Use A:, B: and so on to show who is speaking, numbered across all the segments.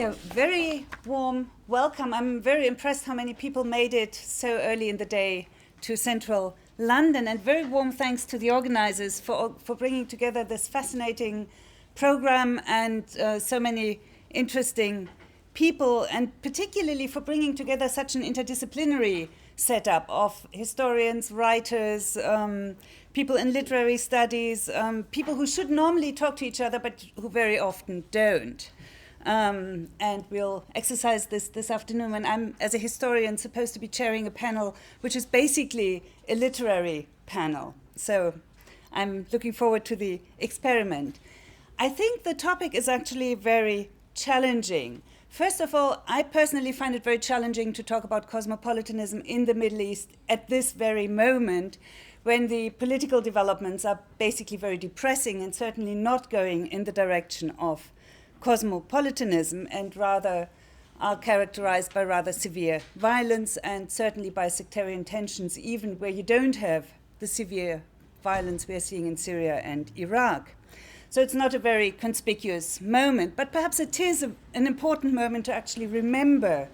A: A very warm welcome. I'm very impressed how many people made it so early in the day to central London, and very warm thanks to the organizers for bringing together this fascinating program and so many interesting people, and particularly for bringing together such an interdisciplinary setup of historians, writers, people in literary studies, people who should normally talk to each other but who very often don't. And we'll exercise this afternoon when I'm, as a historian, supposed to be chairing a panel which is basically a literary panel. So I'm looking forward to the experiment. I think the topic is actually very challenging. First of all, I personally find it very challenging to talk about cosmopolitanism in the Middle East at this very moment, when the political developments are basically very depressing and certainly not going in the direction of cosmopolitanism, and rather are characterized by rather severe violence and certainly by sectarian tensions, even where you don't have the severe violence we're seeing in Syria and Iraq. So it's not a very conspicuous moment, but perhaps it is an important moment to actually remember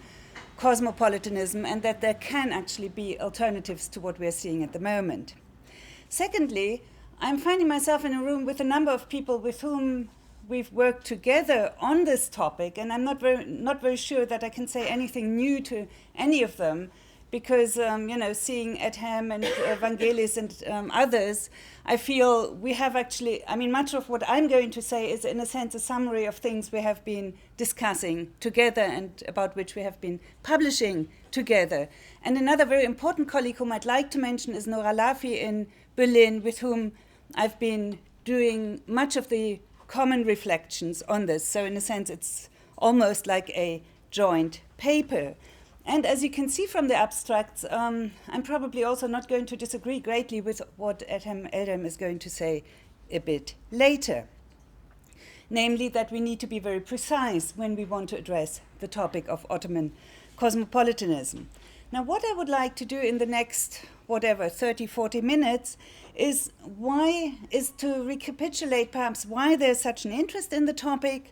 A: cosmopolitanism and that there can actually be alternatives to what we're seeing at the moment. Secondly, I'm finding myself in a room with a number of people with whom we've worked together on this topic, and I'm not very sure that I can say anything new to any of them, because seeing Edhem and Vangelis and others, I feel we have actually, much of what I'm going to say is in a sense a summary of things we have been discussing together and about which we have been publishing together. And another very important colleague whom I'd like to mention is Nora Lafi in Berlin, with whom I've been doing much of the common reflections on this. So in a sense, it's almost like a joint paper. And as you can see from the abstracts, I'm probably also not going to disagree greatly with what Edhem Eldem is going to say a bit later. Namely, that we need to be very precise when we want to address the topic of Ottoman cosmopolitanism. Now, what I would like to do in the next, 30, 40 minutes is to recapitulate perhaps why there's such an interest in the topic,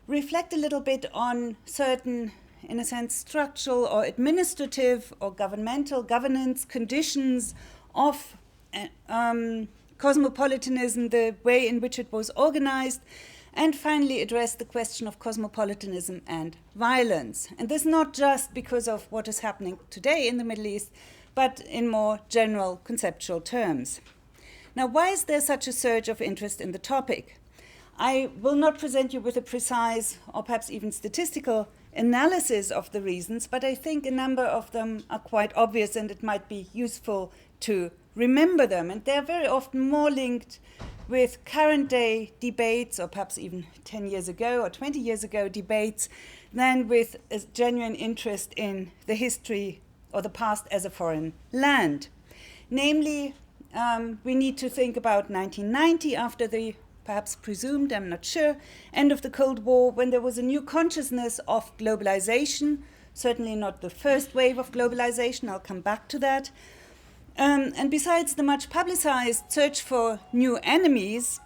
A: reflect a little bit on certain, in a sense, structural or administrative or governmental governance conditions of cosmopolitanism, the way in which it was organized, and finally address the question of cosmopolitanism and violence. And this not just because of what is happening today in the Middle East, but in more general conceptual terms. Now, why is there such a surge of interest in the topic? I will not present you with a precise or perhaps even statistical analysis of the reasons, but I think a number of them are quite obvious and it might be useful to remember them. And they're very often more linked with current day debates, or perhaps even 10 years ago or 20 years ago debates, than with a genuine interest in the history or the past as a foreign land. Namely, we need to think about 1990, after the perhaps presumed, I'm not sure, end of the Cold War, when there was a new consciousness of globalization, certainly not the first wave of globalization, I'll come back to that. And besides the much publicized search for new enemies,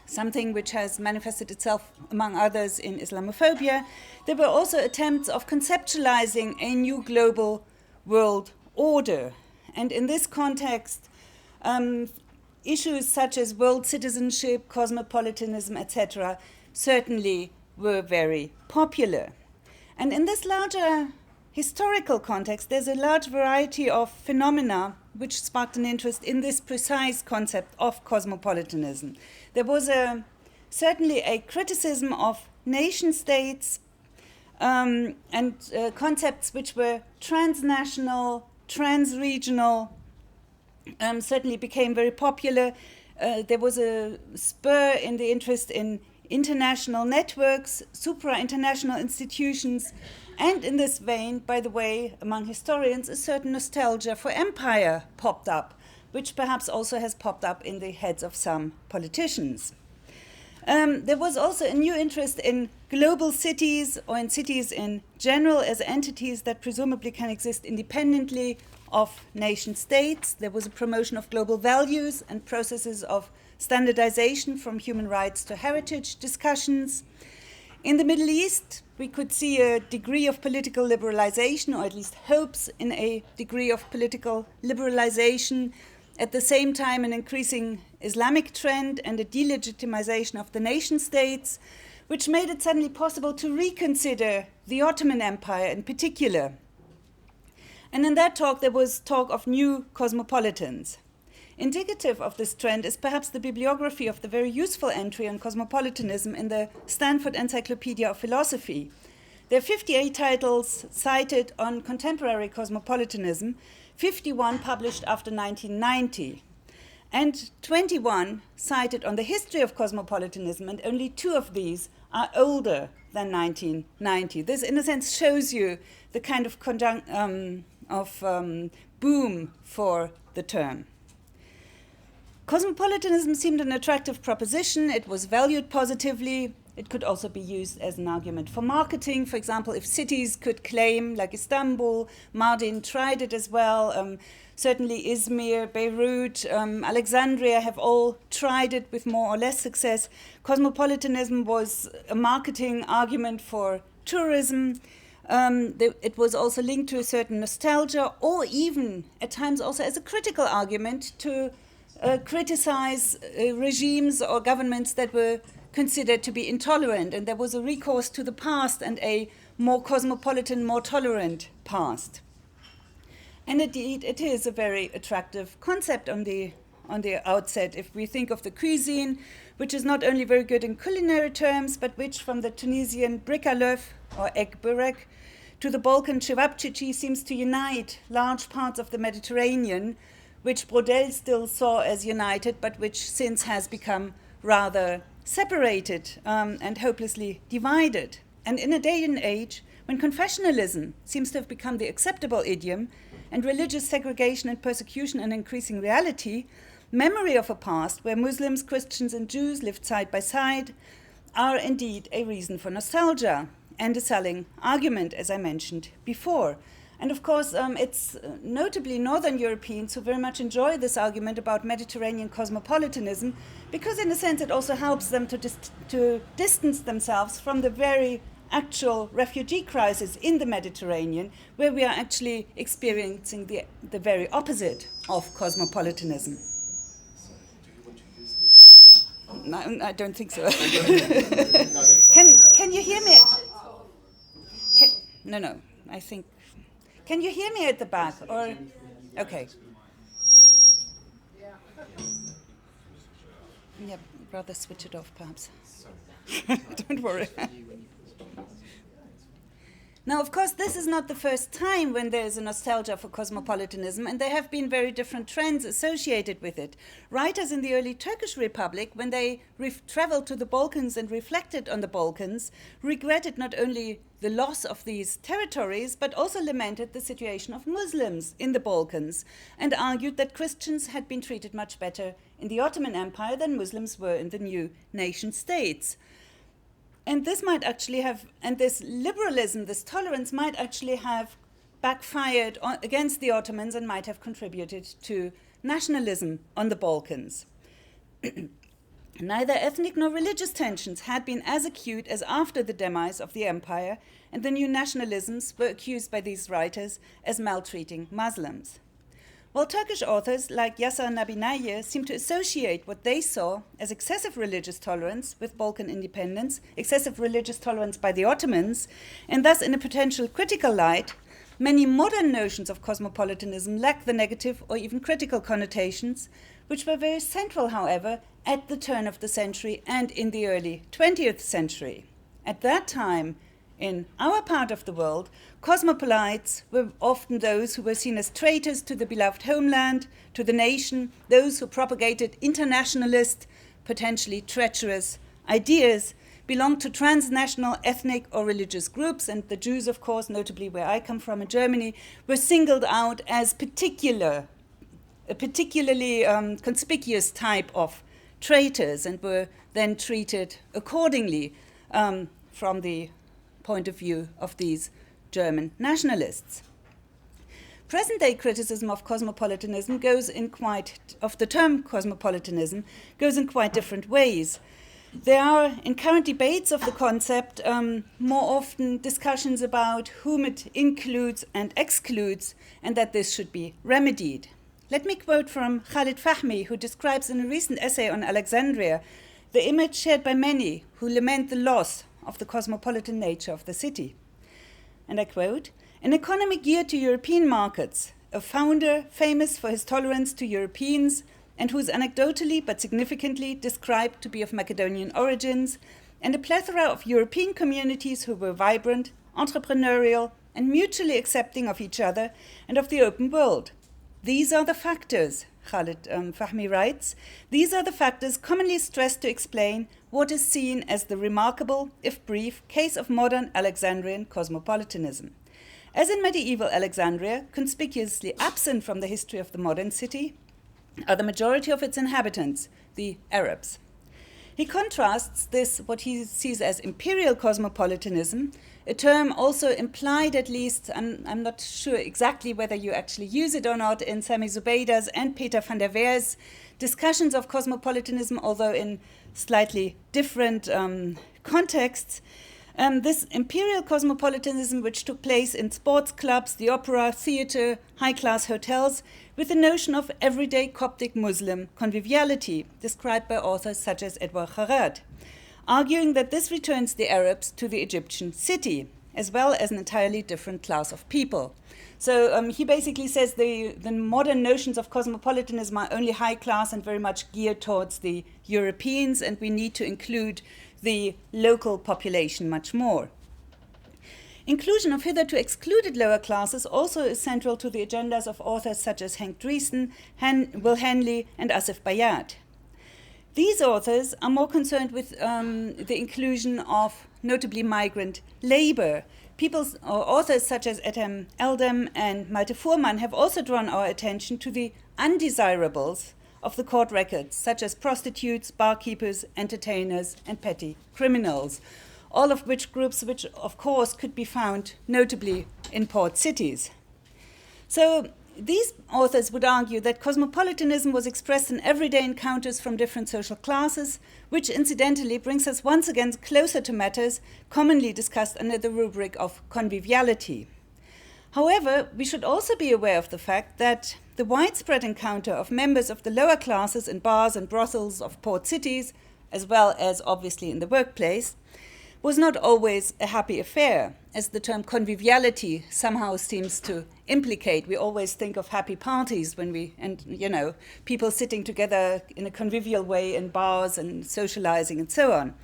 A: something which has manifested itself, among others, in Islamophobia, there were also attempts of conceptualizing a new global world order. And in this context, issues such as world citizenship, cosmopolitanism, etc., certainly were very popular. And in this larger historical context, there's a large variety of phenomena which sparked an interest in this precise concept of cosmopolitanism. There was certainly a criticism of nation states and concepts which were transnational, transregional, certainly became very popular. There was a spur in the interest in international networks, supra-international institutions, and in this vein, by the way, among historians, a certain nostalgia for empire popped up, which perhaps also has popped up in the heads of some politicians. There was also a new interest in global cities, or in cities in general, as entities that presumably can exist independently of nation states. There was a promotion of global values and processes of standardization, from human rights to heritage discussions. In the Middle East, we could see a degree of political liberalization, or at least hopes in a degree of political liberalization. At the same time, an increasing Islamic trend and a delegitimization of the nation states, which made it suddenly possible to reconsider the Ottoman Empire in particular. And in that talk, there was talk of new cosmopolitans. Indicative of this trend is perhaps the bibliography of the very useful entry on cosmopolitanism in the Stanford Encyclopedia of Philosophy. There are 58 titles cited on contemporary cosmopolitanism, 51 published after 1990, and 21 cited on the history of cosmopolitanism, and only 2 of these are older than 1990. This, in a sense, shows you the kind of boom for the term. Cosmopolitanism seemed an attractive proposition. It was valued positively. It could also be used as an argument for marketing. For example, if cities could claim, like Istanbul, Mardin tried it as well. Certainly Izmir, Beirut, Alexandria have all tried it with more or less success. Cosmopolitanism was a marketing argument for tourism. It was also linked to a certain nostalgia, or even at times also as a critical argument to criticize regimes or governments that were considered to be intolerant, and there was a recourse to the past and a more cosmopolitan, more tolerant past. And indeed, it is a very attractive concept on the outset. If we think of the cuisine, which is not only very good in culinary terms, but which from the Tunisian brikalöf, or egg burek, to the Balkan cevapcici, seems to unite large parts of the Mediterranean, which Brodel still saw as united, but which since has become rather separated and hopelessly divided. And in a day and age when confessionalism seems to have become the acceptable idiom, and religious segregation and persecution an increasing reality, memory of a past where Muslims, Christians, and Jews lived side by side are indeed a reason for nostalgia and a selling argument, as I mentioned before. And of course, it's notably Northern Europeans who very much enjoy this argument about Mediterranean cosmopolitanism, because in a sense it also helps them to distance themselves from the very actual refugee crisis in the Mediterranean, where we are actually experiencing the very opposite of cosmopolitanism.
B: Do you want to use this?
A: No, I don't think so. Can you hear me? No, I think... Can you hear me at the back? Or okay. Yeah, rather switch it off, perhaps. Don't worry. Now, of course, this is not the first time when there is a nostalgia for cosmopolitanism, and there have been very different trends associated with it. Writers in the early Turkish Republic, when they traveled to the Balkans and reflected on the Balkans, regretted not only the loss of these territories, but also lamented the situation of Muslims in the Balkans, and argued that Christians had been treated much better in the Ottoman Empire than Muslims were in the new nation states. And this might actually have, and this liberalism, this tolerance might actually have backfired against the Ottomans and might have contributed to nationalism on the Balkans. Neither ethnic nor religious tensions had been as acute as after the demise of the empire, and the new nationalisms were accused by these writers as maltreating Muslims. While Turkish authors like Yasar Nabinaye seem to associate what they saw as excessive religious tolerance with Balkan independence, excessive religious tolerance by the Ottomans, and thus in a potential critical light, many modern notions of cosmopolitanism lack the negative or even critical connotations, which were very central, however, at the turn of the century and in the early 20th century. At that time, in our part of the world, cosmopolites were often those who were seen as traitors to the beloved homeland, to the nation, those who propagated internationalist, potentially treacherous ideas, belonged to transnational ethnic or religious groups, and the Jews, of course, notably where I come from in Germany, were singled out as a particularly conspicuous type of traitors, and were then treated accordingly from the point of view of these German nationalists. Present-day criticism of cosmopolitanism of the term cosmopolitanism goes in quite different ways. There are, in current debates of the concept, more often discussions about whom it includes and excludes, and that this should be remedied. Let me quote from Khalid Fahmy, who describes in a recent essay on Alexandria the image shared by many who lament the loss of the cosmopolitan nature of the city. And I quote, "An economy geared to European markets, a founder famous for his tolerance to Europeans, and who is anecdotally but significantly described to be of Macedonian origins, and a plethora of European communities who were vibrant, entrepreneurial, and mutually accepting of each other and of the open world. These are the factors," Khalid Fahmy writes, "these are the factors commonly stressed to explain what is seen as the remarkable, if brief, case of modern Alexandrian cosmopolitanism. As in medieval Alexandria, conspicuously absent from the history of the modern city are the majority of its inhabitants, the Arabs." He contrasts this, what he sees as imperial cosmopolitanism, a term also implied, at least, I'm not sure exactly whether you actually use it or not, in Sami Zubeida's and Peter van der Weer's discussions of cosmopolitanism, although in slightly different contexts. This imperial cosmopolitanism, which took place in sports clubs, the opera, theater, high-class hotels, with the notion of everyday Coptic Muslim conviviality, described by authors such as Edouard Harad, arguing that this returns the Arabs to the Egyptian city, as well as an entirely different class of people. So he basically says the modern notions of cosmopolitanism are only high class and very much geared towards the Europeans, and we need to include the local population much more. Inclusion of hitherto excluded lower classes also is central to the agendas of authors such as Henk Driesen, Will Henley, and Asif Bayat. These authors are more concerned with the inclusion of notably migrant labor. Authors such as Ethem Eldem and Malte Fuhrmann have also drawn our attention to the undesirables of the court records, such as prostitutes, barkeepers, entertainers, and petty criminals, all of which groups which, of course, could be found notably in port cities. So these authors would argue that cosmopolitanism was expressed in everyday encounters from different social classes, which incidentally brings us once again closer to matters commonly discussed under the rubric of conviviality. However, we should also be aware of the fact that the widespread encounter of members of the lower classes in bars and brothels of port cities, as well as obviously in the workplace, was not always a happy affair, as the term conviviality somehow seems to implicate. We always think of happy parties people sitting together in a convivial way in bars and socializing and so on.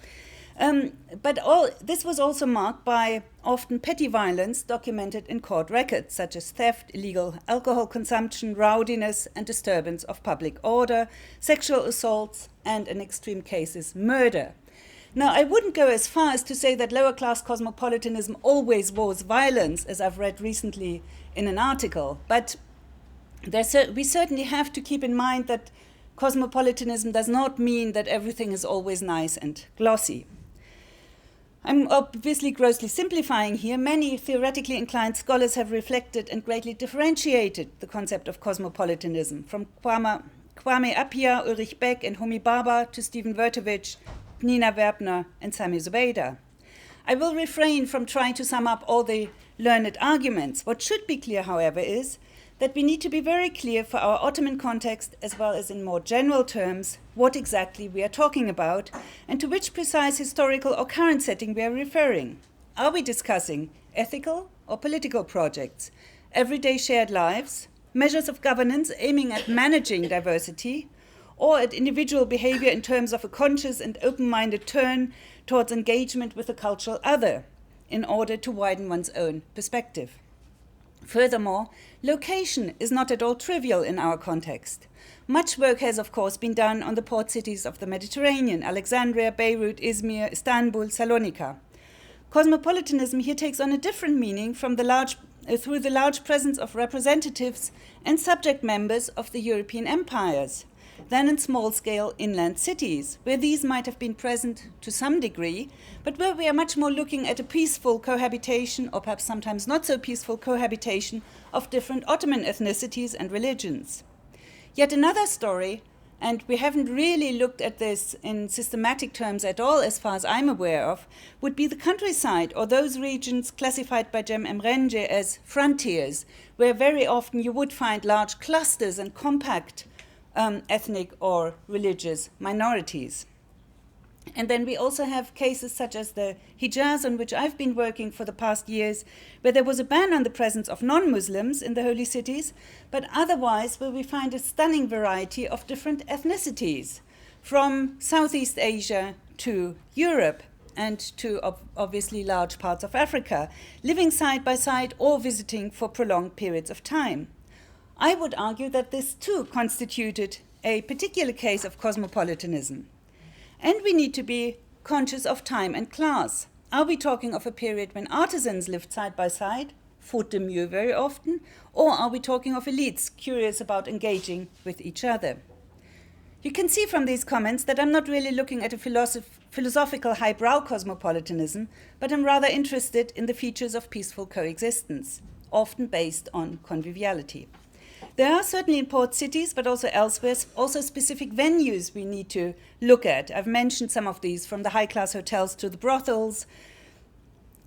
A: But this was also marked by often petty violence documented in court records, such as theft, illegal alcohol consumption, rowdiness, and disturbance of public order, sexual assaults, and in extreme cases, murder. Now, I wouldn't go as far as to say that lower-class cosmopolitanism always was violence, as I've read recently in an article, but we certainly have to keep in mind that cosmopolitanism does not mean that everything is always nice and glossy. I'm obviously grossly simplifying here. Many theoretically inclined scholars have reflected and greatly differentiated the concept of cosmopolitanism, from Kwame Appiah, Ulrich Beck, and Homi Bhabha to Stephen Wojtowicz, Nina Werbner, and Sami Zubeida. I will refrain from trying to sum up all the learned arguments. What should be clear, however, is that we need to be very clear for our Ottoman context, as well as in more general terms, what exactly we are talking about and to which precise historical or current setting we are referring. Are we discussing ethical or political projects, everyday shared lives, measures of governance aiming at managing diversity, or at individual behavior in terms of a conscious and open-minded turn towards engagement with the cultural other in order to widen one's own perspective? Furthermore, location is not at all trivial in our context. Much work has, of course, been done on the port cities of the Mediterranean: Alexandria, Beirut, Izmir, Istanbul, Salonika. Cosmopolitanism here takes on a different meaning through the large presence of representatives and subject members of the European empires than in small-scale inland cities, where these might have been present to some degree, but where we are much more looking at a peaceful cohabitation, or perhaps sometimes not so peaceful cohabitation, of different Ottoman ethnicities and religions. Yet another story, and we haven't really looked at this in systematic terms at all as far as I'm aware of, would be the countryside, or those regions classified by Cem Emrenge as frontiers, where very often you would find large clusters and compact ethnic or religious minorities. And then we also have cases such as the Hijaz, on which I've been working for the past years, where there was a ban on the presence of non-Muslims in the holy cities, but otherwise where we find a stunning variety of different ethnicities, from Southeast Asia to Europe and to obviously large parts of Africa, living side by side or visiting for prolonged periods of time. I would argue that this too constituted a particular case of cosmopolitanism. And we need to be conscious of time and class. Are we talking of a period when artisans lived side by side, faute de mieux very often, or are we talking of elites curious about engaging with each other? You can see from these comments that I'm not really looking at a philosophical highbrow cosmopolitanism, but I'm rather interested in the features of peaceful coexistence, often based on conviviality. There are certainly in port cities, but also elsewhere, also specific venues we need to look at. I've mentioned some of these, from the high-class hotels to the brothels.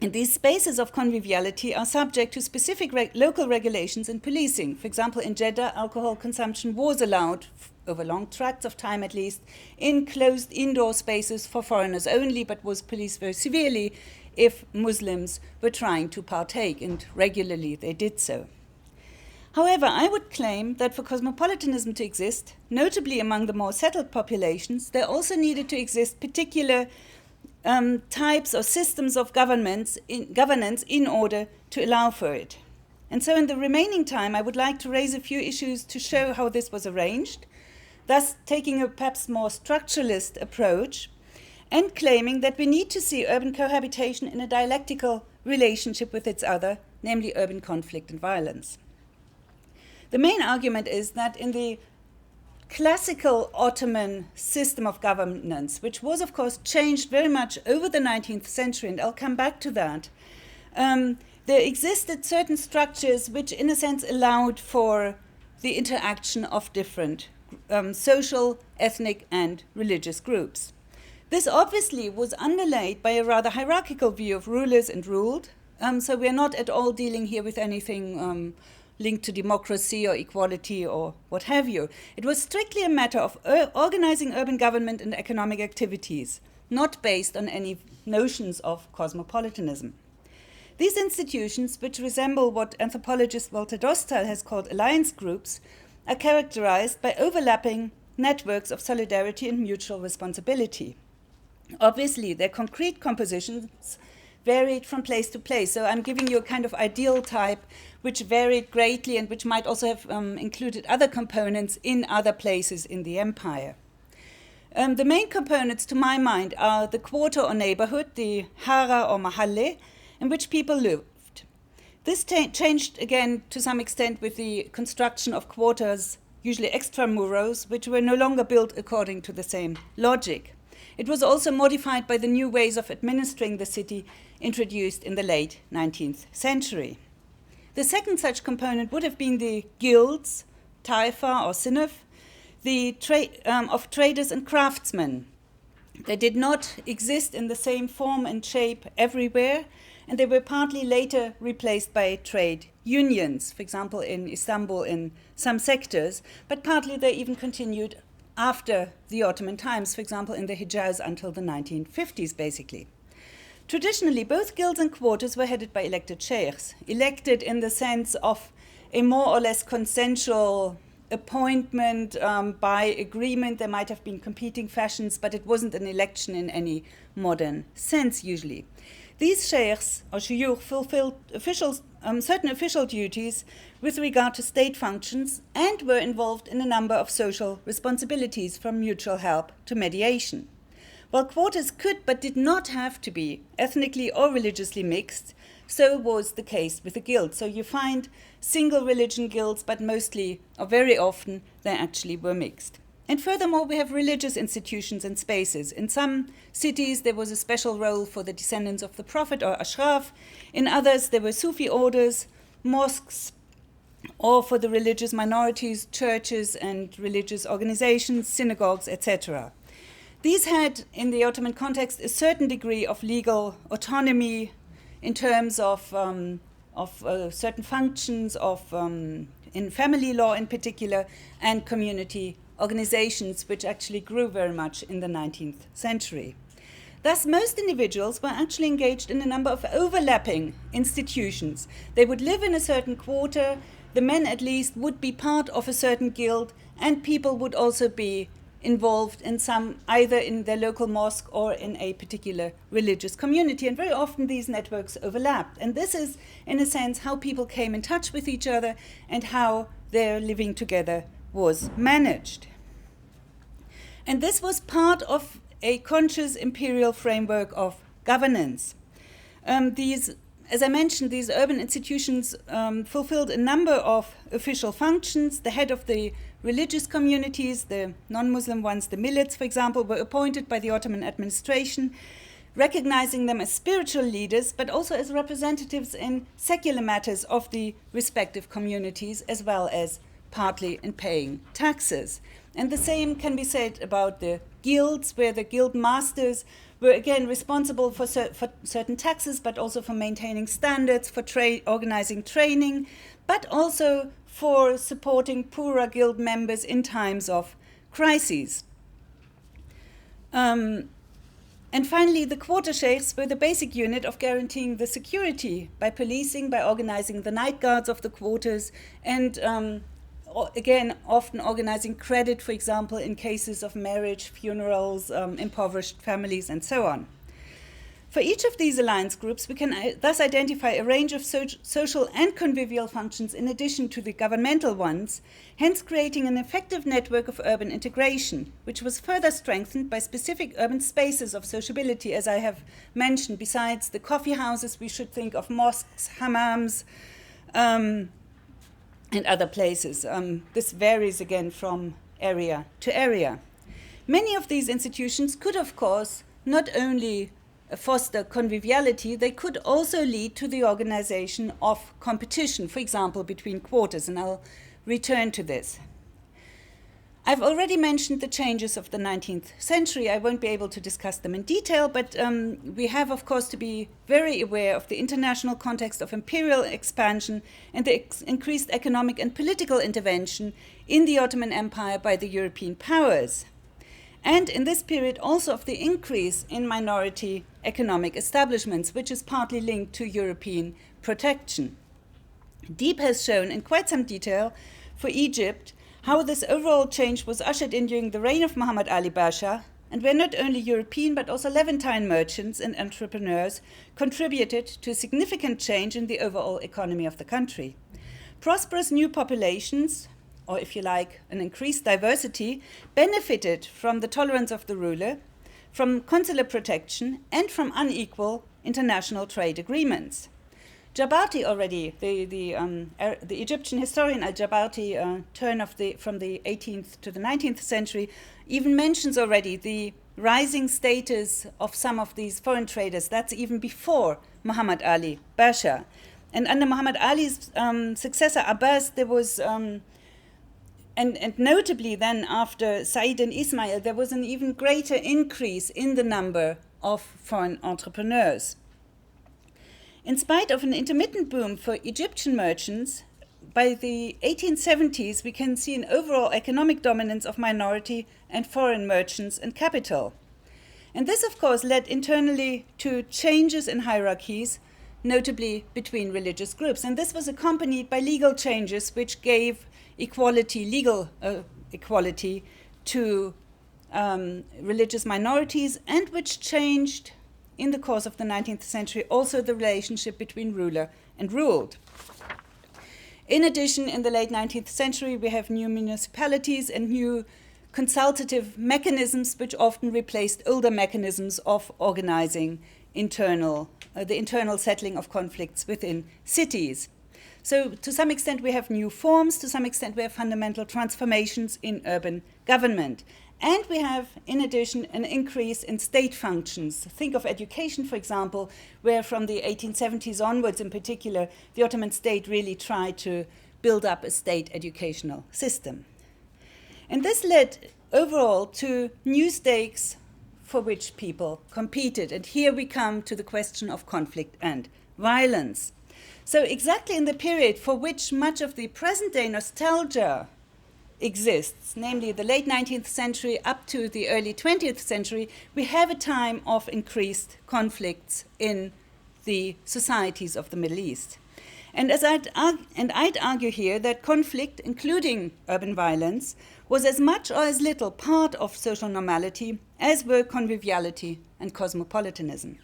A: And these spaces of conviviality are subject to specific local regulations and policing. For example, in Jeddah, alcohol consumption was allowed, over long tracts of time at least, in closed indoor spaces for foreigners only, but was policed very severely if Muslims were trying to partake, and regularly they did so. However, I would claim that for cosmopolitanism to exist, notably among the more settled populations, there also needed to exist particular types or systems of governance in order to allow for it. And so in the remaining time, I would like to raise a few issues to show how this was arranged, thus taking a perhaps more structuralist approach and claiming that we need to see urban cohabitation in a dialectical relationship with its other, namely urban conflict and violence. The main argument is that in the classical Ottoman system of governance, which was, of course, changed very much over the 19th century, and I'll come back to that, there existed certain structures which, in a sense, allowed for the interaction of different social, ethnic, and religious groups. This obviously was underlaid by a rather hierarchical view of rulers and ruled, so we're not at all dealing here with anything linked to democracy or equality or what have you. It was strictly a matter of organizing urban government and economic activities, not based on any notions of cosmopolitanism. These institutions, which resemble what anthropologist Walter Dostal has called alliance groups, are characterized by overlapping networks of solidarity and mutual responsibility. Obviously, their concrete compositions varied from place to place. So I'm giving you a kind of ideal type which varied greatly and which might also have included other components in other places in the empire. The main components, to my mind, are the quarter or neighborhood, the hara or mahalle, in which people lived. This changed again to some extent with the construction of quarters, usually extramuros, which were no longer built according to the same logic. It was also modified by the new ways of administering the city introduced in the late 19th century. The second such component would have been the guilds, taifa or sinaf, of traders and craftsmen. They did not exist in the same form and shape everywhere, and they were partly later replaced by trade unions, for example, in Istanbul in some sectors, but partly they even continued after the Ottoman times, for example, in the Hijaz until the 1950s, basically. Traditionally, both guilds and quarters were headed by elected sheikhs, elected in the sense of a more or less consensual appointment by agreement. There might have been competing fashions, but it wasn't an election in any modern sense, usually. These sheikhs, or shuyukh, fulfilled certain official duties with regard to state functions and were involved in a number of social responsibilities, from mutual help to mediation. While quarters could but did not have to be ethnically or religiously mixed, so was the case with the guilds. So you find single religion guilds, but mostly, or very often, they actually were mixed. And furthermore, we have religious institutions and spaces. In some cities, there was a special role for the descendants of the Prophet or Ashraf. In others, there were Sufi orders, mosques, or for the religious minorities, churches and religious organizations, synagogues, etc. These had, in the Ottoman context, a certain degree of legal autonomy in terms of certain functions in family law in particular, and community organizations, which actually grew very much in the 19th century. Thus, most individuals were actually engaged in a number of overlapping institutions. They would live in a certain quarter, the men at least would be part of a certain guild, and people would also be involved in some, either in their local mosque or in a particular religious community. And very often these networks overlapped. And this is, in a sense, how people came in touch with each other and how their living together was managed. And this was part of a conscious imperial framework of governance. As I mentioned, these urban institutions fulfilled a number of official functions. The head of the religious communities, the non-Muslim ones, the millets, for example, were appointed by the Ottoman administration, recognizing them as spiritual leaders, but also as representatives in secular matters of the respective communities, as well as partly in paying taxes. And the same can be said about the guilds, where the guild masters were again responsible for certain taxes, but also for maintaining standards, for organizing training, but also for supporting poorer guild members in times of crises. And finally, the quarter sheikhs were the basic unit of guaranteeing the security by policing, by organizing the night guards of the quarters, and again, often organizing credit, for example, in cases of marriage, funerals, impoverished families, and so on. For each of these alliance groups, we can thus identify a range of social and convivial functions in addition to the governmental ones, hence creating an effective network of urban integration, which was further strengthened by specific urban spaces of sociability, as I have mentioned. Besides the coffee houses, we should think of mosques, hammams, and other places. This varies again from area to area. Many of these institutions could, of course, not only foster conviviality, they could also lead to the organization of competition, for example, between quarters, and I'll return to this. I've already mentioned the changes of the 19th century. I won't be able to discuss them in detail, but we have, of course, to be very aware of the international context of imperial expansion and the increased economic and political intervention in the Ottoman Empire by the European powers. And in this period also of the increase in minority economic establishments, which is partly linked to European protection. Deep has shown in quite some detail for Egypt how this overall change was ushered in during the reign of Muhammad Ali Pasha, and where not only European but also Levantine merchants and entrepreneurs contributed to a significant change in the overall economy of the country. Prosperous new populations, or if you like, an increased diversity, benefited from the tolerance of the ruler, from consular protection, and from unequal international trade agreements. Jabati already, the Egyptian historian Al-Jabati, from the 18th to the 19th century, even mentions already the rising status of some of these foreign traders. That's even before Muhammad Ali Pasha. And under Muhammad Ali's successor Abbas, there was, and notably then after Said and Ismail, there was an even greater increase in the number of foreign entrepreneurs. In spite of an intermittent boom for Egyptian merchants, by the 1870s we can see an overall economic dominance of minority and foreign merchants and capital. And this, of course, led internally to changes in hierarchies, notably between religious groups. And this was accompanied by legal changes which gave legal equality to religious minorities, and which changed in the course of the 19th century also the relationship between ruler and ruled. In addition, in the late 19th century, we have new municipalities and new consultative mechanisms which often replaced older mechanisms of organizing the internal settling of conflicts within cities. So to some extent we have new forms, to some extent we have fundamental transformations in urban government. And we have, in addition, an increase in state functions. Think of education, for example, where from the 1870s onwards in particular, the Ottoman state really tried to build up a state educational system. And this led overall to new stakes for which people competed. And here we come to the question of conflict and violence. So exactly in the period for which much of the present-day nostalgia exists, namely the late 19th century up to the early 20th century, we have a time of increased conflicts in the societies of the Middle East. And I'd argue here that conflict, including urban violence, was as much or as little part of social normality as were conviviality and cosmopolitanism.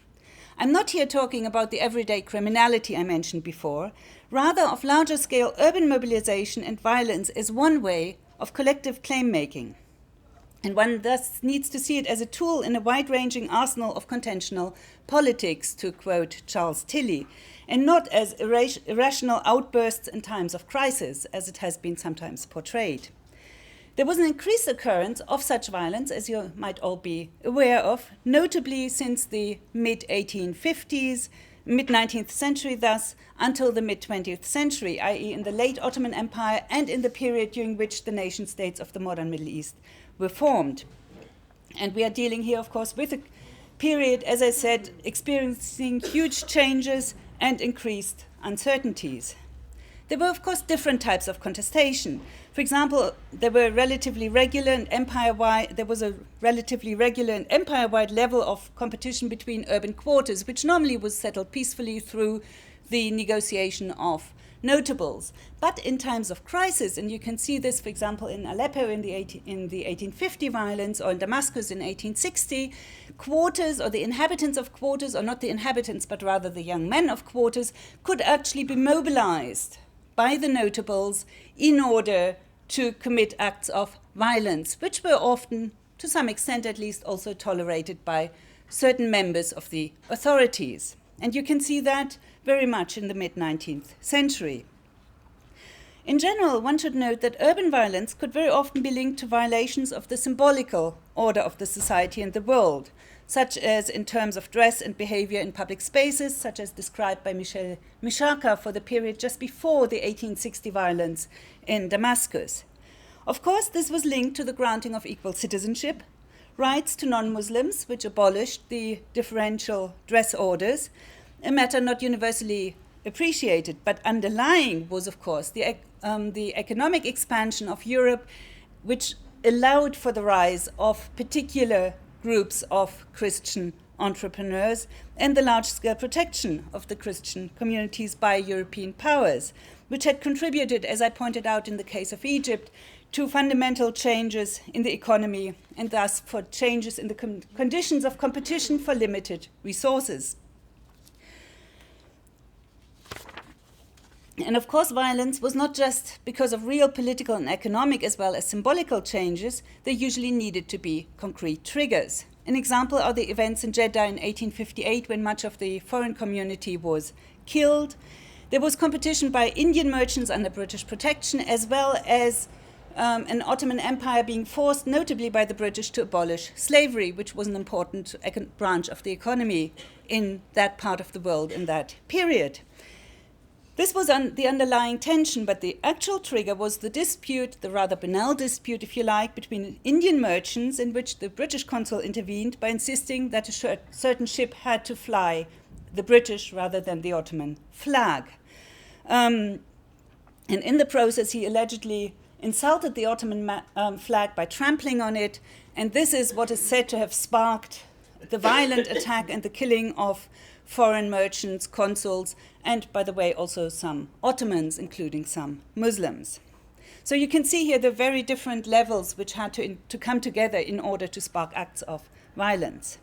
A: I'm not here talking about the everyday criminality I mentioned before, rather of larger scale urban mobilization and violence as one way of collective claim-making. And one thus needs to see it as a tool in a wide-ranging arsenal of contentional politics, to quote Charles Tilly, and not as irrational outbursts in times of crisis, as it has been sometimes portrayed. There was an increased occurrence of such violence, as you might all be aware of, notably since the mid-1850s, mid-19th century thus, until the mid-20th century, i.e. in the late Ottoman Empire and in the period during which the nation-states of the modern Middle East were formed. And we are dealing here, of course, with a period, as I said, experiencing huge changes and increased uncertainties. There were, of course, different types of contestation. For example, there was a relatively regular and empire-wide level of competition between urban quarters, which normally was settled peacefully through the negotiation of notables. But in times of crisis, and you can see this, for example, in Aleppo in the 1850 violence, or in Damascus in 1860, quarters, or the inhabitants of quarters, or not the inhabitants, but rather the young men of quarters, could actually be mobilized by the notables in order to commit acts of violence, which were often, to some extent at least, also tolerated by certain members of the authorities. And you can see that very much in the mid-19th century. In general, one should note that urban violence could very often be linked to violations of the symbolical order of the society and the world, such as in terms of dress and behavior in public spaces, such as described by Michel Michalka for the period just before the 1860 violence in Damascus. Of course, this was linked to the granting of equal citizenship, rights to non-Muslims, which abolished the differential dress orders, a matter not universally appreciated, but underlying was, of course, the economic expansion of Europe, which allowed for the rise of particular groups of Christian entrepreneurs and the large-scale protection of the Christian communities by European powers, which had contributed, as I pointed out in the case of Egypt, to fundamental changes in the economy and thus for changes in the conditions of competition for limited resources. And of course, violence was not just because of real political and economic as well as symbolical changes. There usually needed to be concrete triggers. An example are the events in Jeddah in 1858 when much of the foreign community was killed. There was competition by Indian merchants under British protection, as well as an Ottoman Empire being forced, notably by the British, to abolish slavery, which was an important branch of the economy in that part of the world in that period. This was the underlying tension, but the actual trigger was the dispute, the rather banal dispute, if you like, between Indian merchants, in which the British consul intervened by insisting that a certain ship had to fly the British rather than the Ottoman flag. And in the process, he allegedly insulted the Ottoman flag by trampling on it, and this is what is said to have sparked the violent attack and the killing of foreign merchants, consuls, and, by the way, also some Ottomans, including some Muslims. So you can see here the very different levels which had to come together in order to spark acts of violence.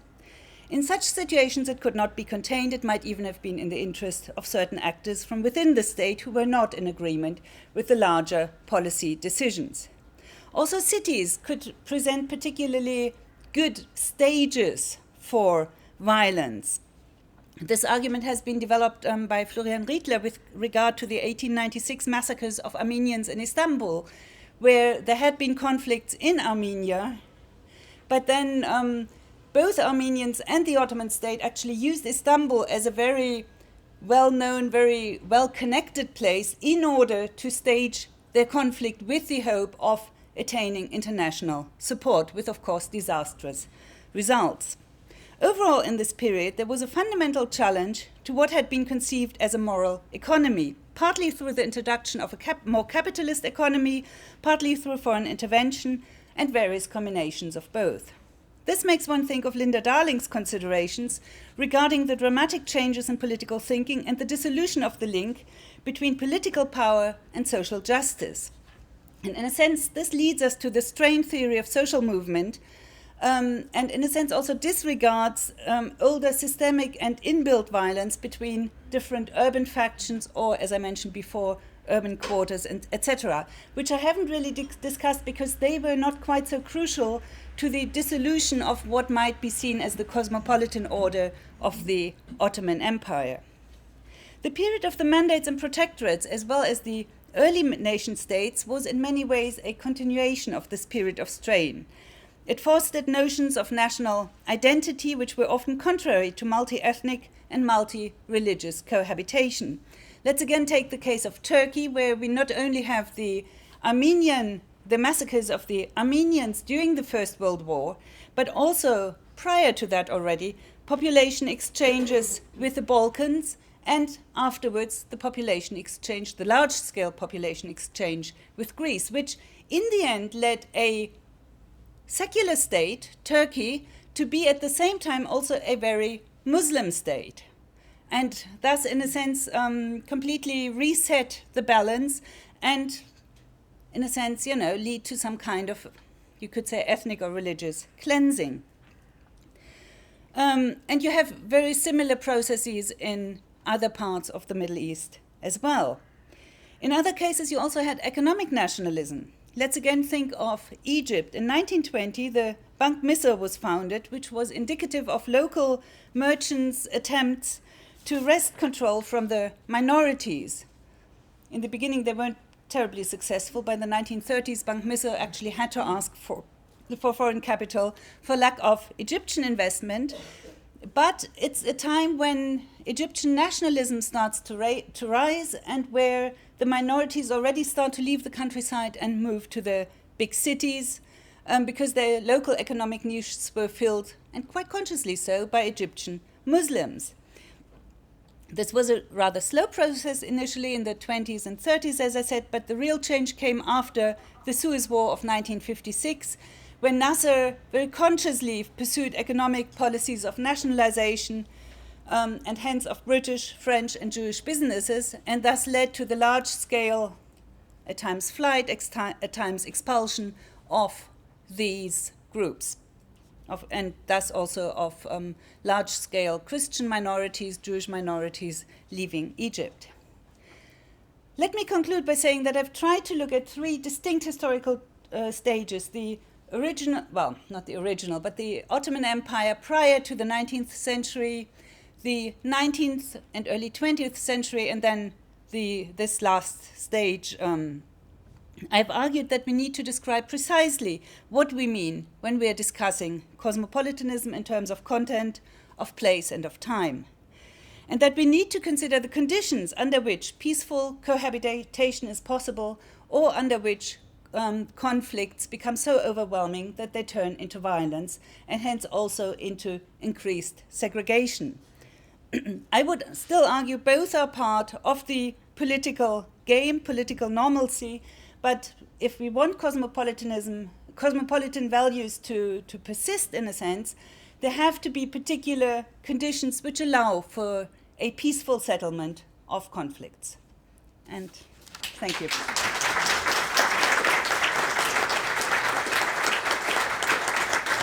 A: In such situations, it could not be contained. It might even have been in the interest of certain actors from within the state who were not in agreement with the larger policy decisions. Also, cities could present particularly good stages for violence. This argument has been developed by Florian Riedler with regard to the 1896 massacres of Armenians in Istanbul, where there had been conflicts in Armenia, but then both Armenians and the Ottoman state actually used Istanbul as a very well-known, very well-connected place in order to stage their conflict with the hope of attaining international support, with, of course, disastrous results. Overall, in this period, there was a fundamental challenge to what had been conceived as a moral economy, partly through the introduction of a more capitalist economy, partly through foreign intervention, and various combinations of both. This makes one think of Linda Darling's considerations regarding the dramatic changes in political thinking and the dissolution of the link between political power and social justice. And in a sense, this leads us to the strain theory of social movement, and in a sense also disregards older systemic and inbuilt violence between different urban factions or, as I mentioned before, urban quarters, and etc., which I haven't really discussed because they were not quite so crucial to the dissolution of what might be seen as the cosmopolitan order of the Ottoman Empire. The period of the mandates and protectorates, as well as the early nation states, was in many ways a continuation of this period of strain. It fostered notions of national identity which were often contrary to multi-ethnic and multi-religious cohabitation. Let's again take the case of Turkey, where we not only have the massacres of the Armenians during the First World War, but also prior to that already, population exchanges with the Balkans, and afterwards the large-scale population exchange with Greece, which in the end led a secular state, Turkey, to be at the same time also a very Muslim state, and thus, in a sense, completely reset the balance and, in a sense, lead to some kind of, you could say, ethnic or religious cleansing. And you have very similar processes in other parts of the Middle East as well. In other cases, you also had economic nationalism. Let's again think of Egypt. In 1920, the Bank Misr was founded, which was indicative of local merchants' attempts to wrest control from the minorities. In the beginning, they weren't terribly successful. By the 1930s, Bank Misr actually had to ask for foreign capital for lack of Egyptian investment. But it's a time when Egyptian nationalism starts to rise and where the minorities already start to leave the countryside and move to the big cities because their local economic niches were filled, and quite consciously so, by Egyptian Muslims. This was a rather slow process initially in the 20s and 30s, as I said, but the real change came after the Suez War of 1956, when Nasser very consciously pursued economic policies of nationalization and hence of British, French, and Jewish businesses, and thus led to the large-scale, at times flight, at times expulsion of these groups, and thus also of large-scale Christian minorities, Jewish minorities leaving Egypt. Let me conclude by saying that I've tried to look at three distinct historical stages: the original, well, not the original, but the Ottoman Empire prior to the 19th century, the 19th and early 20th century, and then this last stage. I've argued that we need to describe precisely what we mean when we are discussing cosmopolitanism in terms of content, of place, and of time, and that we need to consider the conditions under which peaceful cohabitation is possible, or under which conflicts become so overwhelming that they turn into violence and hence also into increased segregation. I would still argue both are part of the political game, political normalcy, but if we want cosmopolitan values to persist in a sense, there have to be particular conditions which allow for a peaceful settlement of conflicts. And thank you.